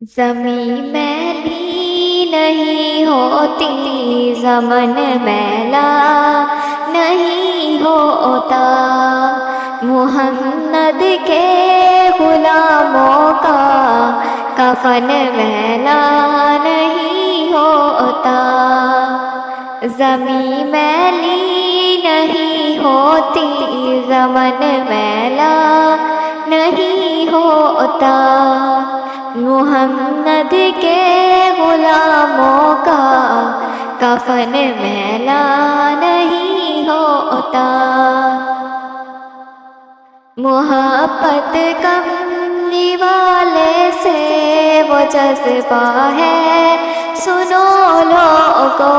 زمیں میلی نہیں ہوتی، زمن میلا نہیں ہوتا، محمد کے غلاموں کا کفن میلا نہیں ہوتا۔ زمیں میلی نہیں ہوتی، زمن میلا نہیں ہوتا، محمد کے غلاموں کا کفن میلا نہیں ہوتا۔ محبت کملی والے سے وہ جذبہ ہے، سنو لوگو،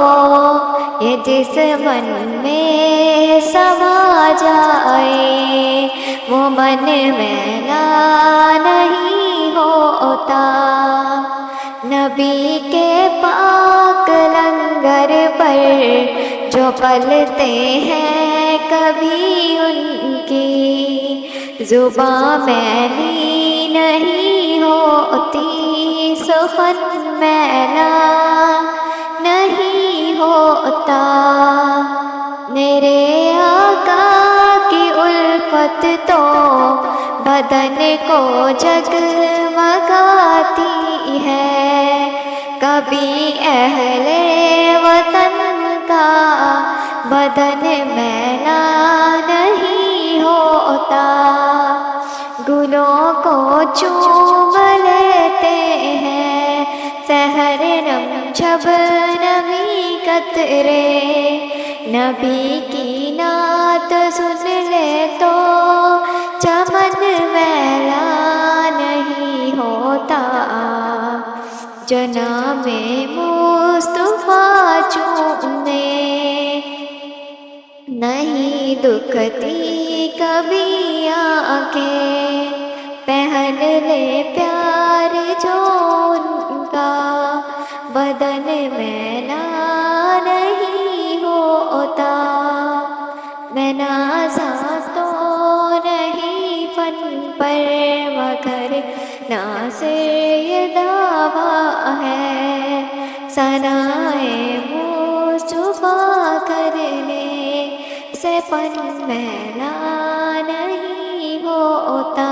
یہ جس من میں سما جائے وہ من میلا نہیں ہوتا۔ نبی کے پاک لنگر پر جو پلتے ہیں کبھی ان کی زباں میلی نہیں ہوتی، سخن میلا نہیں ہوتا۔ میرے آقا کی الفت تو بدن کو جگمگاتی ہے، کبھی اہل وطن کا بدن میلا نہیں ہوتا۔ گلوں کو چوم لیتے ہیں سحر نم شبنمی قطرے، نبی کی نعت سن لے تو چمن میلا نہیں ہوتا۔ جناب مصطفیٰ چومنے نہیں دکھتی کبھی آنکھیں، پہن لے پیار جو ان کا بدن میلا نہیں ہوتا۔ میں نازاں تو نہیں فن پر، مگر ناز یہ دعویٰ ہے، ثنائے مصطفیٰ کرنے سے فن میلا نہیں ہوتا۔